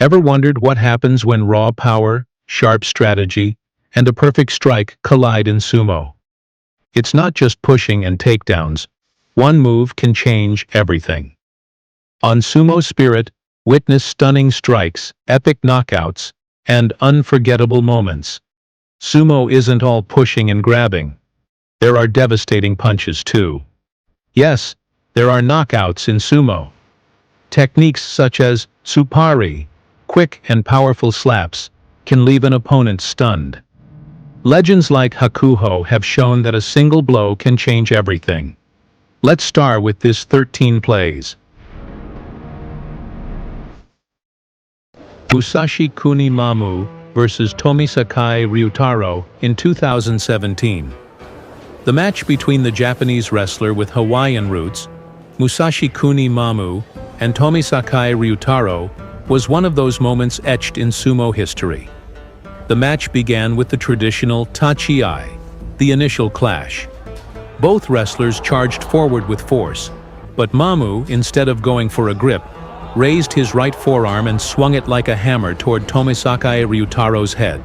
Ever wondered what happens when raw power, sharp strategy, and a perfect strike collide in sumo? It's not just pushing and takedowns. One move can change everything. On SumoSpirit, witness stunning strikes, epic knockouts, and unforgettable moments. Sumo isn't all pushing and grabbing. There are devastating punches too. Yes, there are knockouts in sumo. Techniques such as suppari, quick and powerful slaps, can leave an opponent stunned. Legends like Hakuho have shown that a single blow can change everything. Let's start with this 13 plays. Musashi Kuni Mamu vs. Tomisakai Ryutaro in 2017. The match between the Japanese wrestler with Hawaiian roots, Musashi Kuni Mamu, and Tomisakai Ryutaro was one of those moments etched in sumo history. The match began with the traditional tachi-ai, the initial clash. Both wrestlers charged forward with force, but Mamu, instead of going for a grip, raised his right forearm and swung it like a hammer toward Tomisakai Ryutaro's head.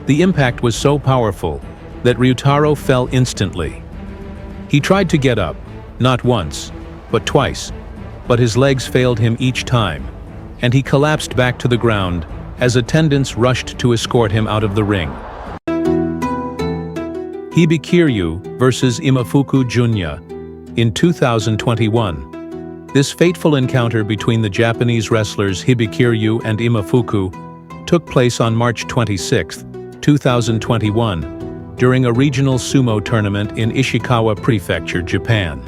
The impact was so powerful that Ryutaro fell instantly. He tried to get up, not once, but twice, but his legs failed him each time, and he collapsed back to the ground as attendants rushed to escort him out of the ring. Hibikiryu vs. Imafuku Junya in 2021. This fateful encounter between the Japanese wrestlers Hibikiryu and Imafuku took place on March 26, 2021, during a regional sumo tournament in Ishikawa Prefecture, Japan.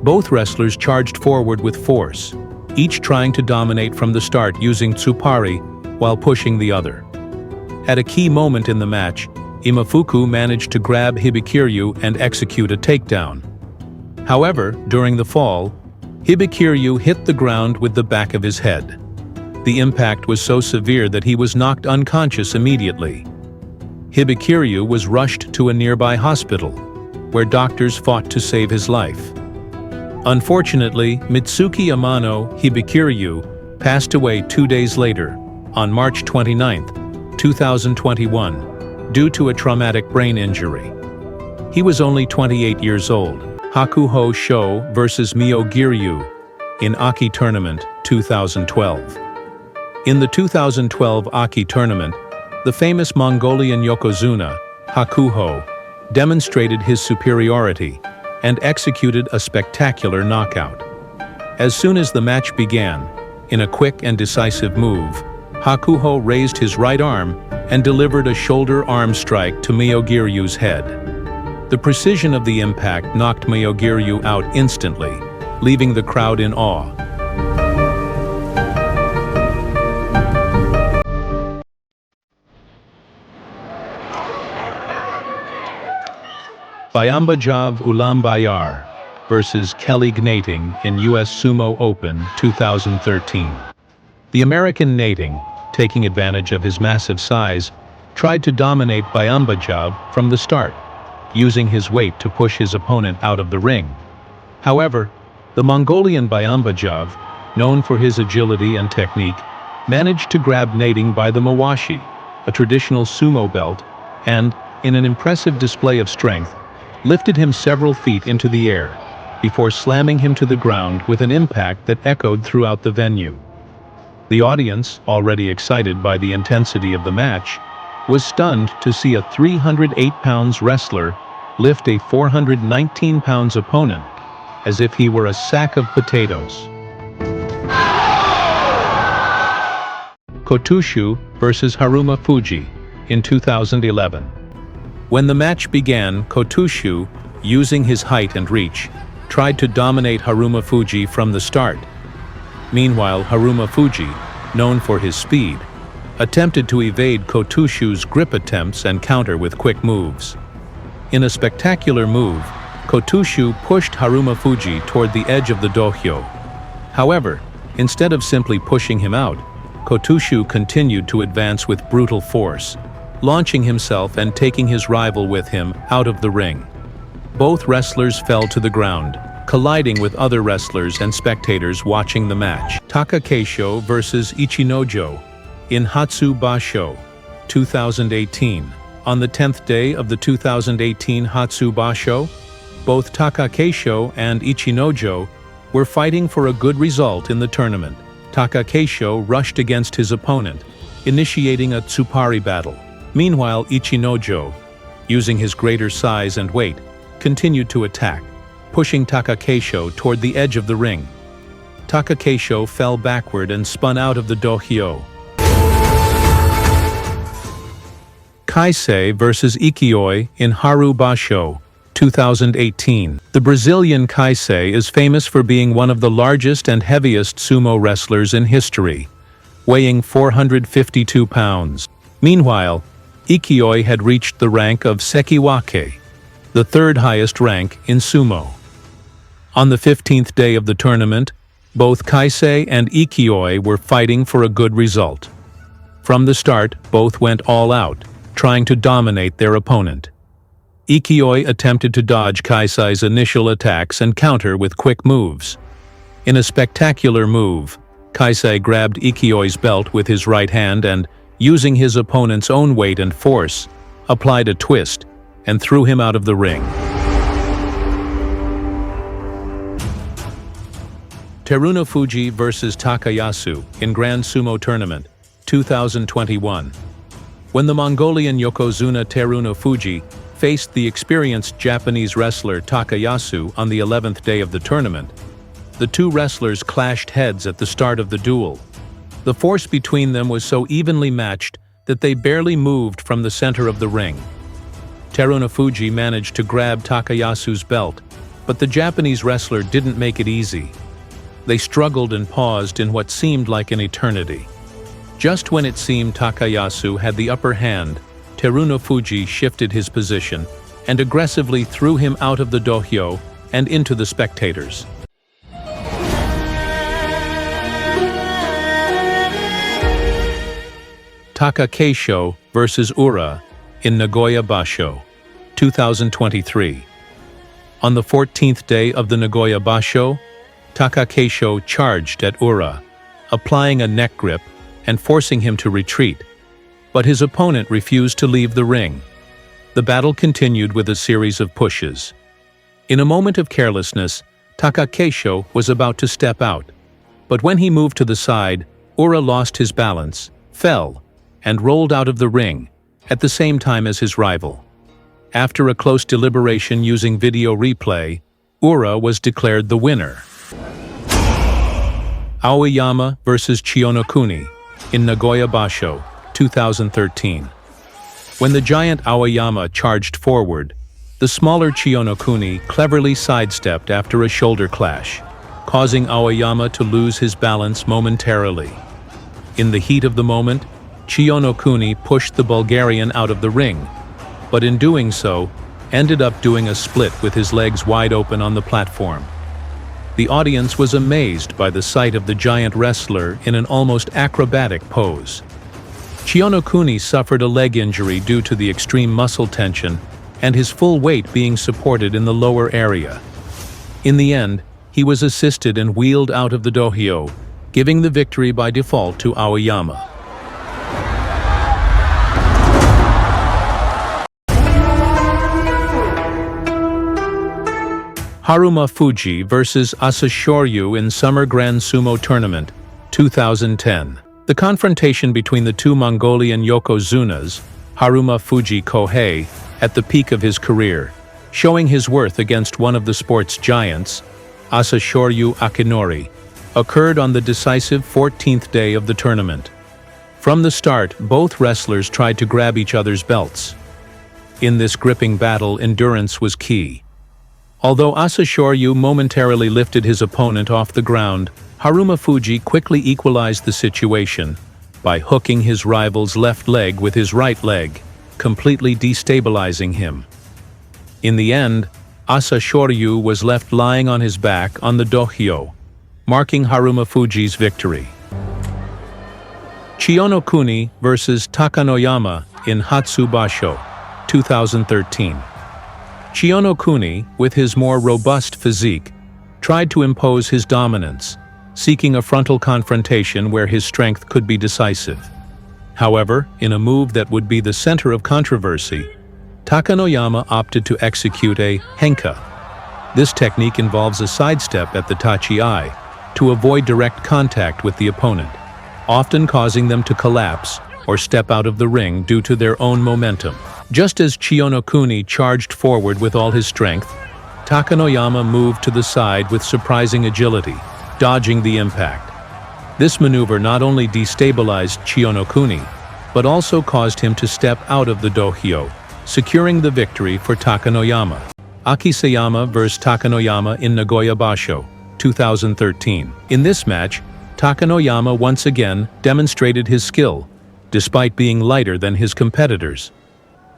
Both wrestlers charged forward with force, each trying to dominate from the start using suppari while pushing the other. At a key moment in the match, Imafuku managed to grab Hibikiryu and execute a takedown. However, during the fall, Hibikiryu hit the ground with the back of his head. The impact was so severe that he was knocked unconscious immediately. Hibikiryu was rushed to a nearby hospital, where doctors fought to save his life. Unfortunately, Mitsuki Amano Hibikiryu passed away 2 days later, on March 29, 2021, due to a traumatic brain injury. He was only 28 years old. Hakuho Sho vs. Myogiryu in Aki Tournament 2012. In the 2012 Aki Tournament, the famous Mongolian Yokozuna, Hakuho, demonstrated his superiority and executed a spectacular knockout. As soon as the match began, in a quick and decisive move, Hakuho raised his right arm and delivered a shoulder arm strike to Myogiryu's head. The precision of the impact knocked Myogiryu out instantly, leaving the crowd in awe. Bayambajav Ulambayar vs. Kelly Gnating in US Sumo Open 2013. The American Gnating, taking advantage of his massive size, tried to dominate Bayambajav from the start, using his weight to push his opponent out of the ring. However, the Mongolian Bayambajav, known for his agility and technique, managed to grab Gnating by the mawashi, a traditional sumo belt, and, in an impressive display of strength, lifted him several feet into the air, before slamming him to the ground with an impact that echoed throughout the venue. The audience, already excited by the intensity of the match, was stunned to see a 308-pound wrestler lift a 419-pound opponent, as if he were a sack of potatoes. Kotushu vs. Haruma Fuji in 2011. When the match began, Kotushu, using his height and reach, tried to dominate Haruma Fuji from the start. Meanwhile, Haruma Fuji, known for his speed, attempted to evade Kotushu's grip attempts and counter with quick moves. In a spectacular move, Kotushu pushed Haruma Fuji toward the edge of the dohyo. However, instead of simply pushing him out, Kotushu continued to advance with brutal force, launching himself and taking his rival with him out of the ring. Both wrestlers fell to the ground, colliding with other wrestlers and spectators watching the match. Takakeisho versus Ichinojo in Hatsu Basho, 2018. On the 10th day of the 2018 Hatsu Basho, both Takakeisho and Ichinojo were fighting for a good result in the tournament. Takakeisho rushed against his opponent, initiating a Tsupari battle. Meanwhile, Ichinojo, using his greater size and weight, continued to attack, pushing Takakeisho toward the edge of the ring. Takakeisho fell backward and spun out of the dohyo. Kaisei versus Ikiyoi in Haru Basho, 2018. The Brazilian Kaisei is famous for being one of the largest and heaviest sumo wrestlers in history, weighing 452 pounds. Meanwhile, Ikiyoi had reached the rank of Sekiwake, the third highest rank in sumo. On the 15th day of the tournament, both Kaisei and Ikiyoi were fighting for a good result. From the start, both went all out, trying to dominate their opponent. Ikiyoi attempted to dodge Kaisei's initial attacks and counter with quick moves. In a spectacular move, Kaisei grabbed Ikiyoi's belt with his right hand and, using his opponent's own weight and force, applied a twist and threw him out of the ring. Terunofuji versus Takayasu in Grand Sumo Tournament, 2021. When the Mongolian Yokozuna Terunofuji faced the experienced Japanese wrestler Takayasu on the 11th day of the tournament, the two wrestlers clashed heads at the start of the duel. The force between them was so evenly matched that they barely moved from the center of the ring. Terunofuji managed to grab Takayasu's belt, but the Japanese wrestler didn't make it easy. They struggled and paused in what seemed like an eternity. Just when it seemed Takayasu had the upper hand, Terunofuji shifted his position and aggressively threw him out of the dohyo and into the spectators. Takakeisho versus Ura in Nagoya Basho, 2023. On the 14th day of the Nagoya Basho, Takakeisho charged at Ura, applying a neck grip and forcing him to retreat, but his opponent refused to leave the ring. The battle continued with a series of pushes. In a moment of carelessness, Takakeisho was about to step out, but when he moved to the side, Ura lost his balance, fell, and rolled out of the ring, at the same time as his rival. After a close deliberation using video replay, Ura was declared the winner. Aoyama versus Chionokuni in Nagoya Basho, 2013. When the giant Aoyama charged forward, the smaller Chionokuni cleverly sidestepped after a shoulder clash, causing Aoyama to lose his balance momentarily. In the heat of the moment, Chionokuni pushed the Bulgarian out of the ring, but in doing so, ended up doing a split with his legs wide open on the platform. The audience was amazed by the sight of the giant wrestler in an almost acrobatic pose. Chionokuni suffered a leg injury due to the extreme muscle tension and his full weight being supported in the lower area. In the end, he was assisted and wheeled out of the dohyo, giving the victory by default to Aoyama. Haruma Fuji versus Asashoryu in Summer Grand Sumo Tournament, 2010. The confrontation between the two Mongolian Yokozunas, Haruma Fuji Kohei, at the peak of his career, showing his worth against one of the sport's giants, Asashoryu Akinori, occurred on the decisive 14th day of the tournament. From the start, both wrestlers tried to grab each other's belts. In this gripping battle, endurance was key. Although Asashoryu momentarily lifted his opponent off the ground, Haruma Fuji quickly equalized the situation by hooking his rival's left leg with his right leg, completely destabilizing him. In the end, Asashoryu was left lying on his back on the dohyo, marking Haruma Fuji's victory. Chionokuni versus Takanoyama in Hatsu Basho, 2013. Chionokuni, with his more robust physique, tried to impose his dominance, seeking a frontal confrontation where his strength could be decisive. However, in a move that would be the center of controversy, Takanoyama opted to execute a henka. This technique involves a sidestep at the tachi-ai to avoid direct contact with the opponent, often causing them to collapse or step out of the ring due to their own momentum. Just as Chiyonokuni charged forward with all his strength, Takanoyama moved to the side with surprising agility, dodging the impact. This maneuver not only destabilized Chiyonokuni, but also caused him to step out of the dohyo, securing the victory for Takanoyama. Akisayama vs. Takanoyama in Nagoya Basho, 2013. In this match, Takanoyama once again demonstrated his skill, despite being lighter than his competitors.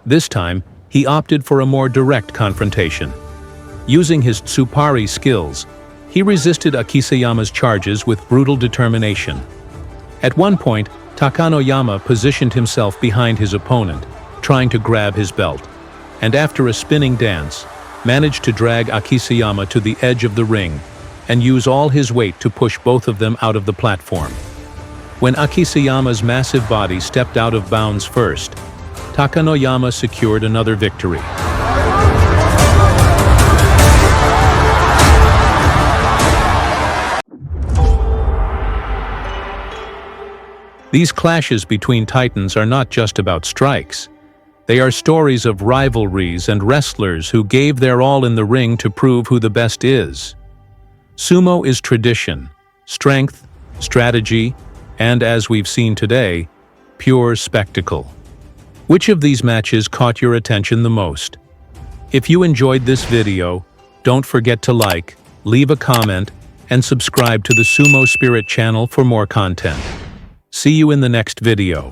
This time, he opted for a more direct confrontation. Using his tsupari skills, he resisted Akisayama's charges with brutal determination. At one point, Takanoyama positioned himself behind his opponent, trying to grab his belt, and after a spinning dance, managed to drag Akisayama to the edge of the ring and use all his weight to push both of them out of the platform. When Akisayama's massive body stepped out of bounds first, Takanoyama secured another victory. These clashes between titans are not just about strikes. They are stories of rivalries and wrestlers who gave their all in the ring to prove who the best is. Sumo is tradition, strength, strategy, and as we've seen today, pure spectacle. Which of these matches caught your attention the most? If you enjoyed this video, don't forget to like, leave a comment, and subscribe to the SumoSpirit channel for more content. See you in the next video.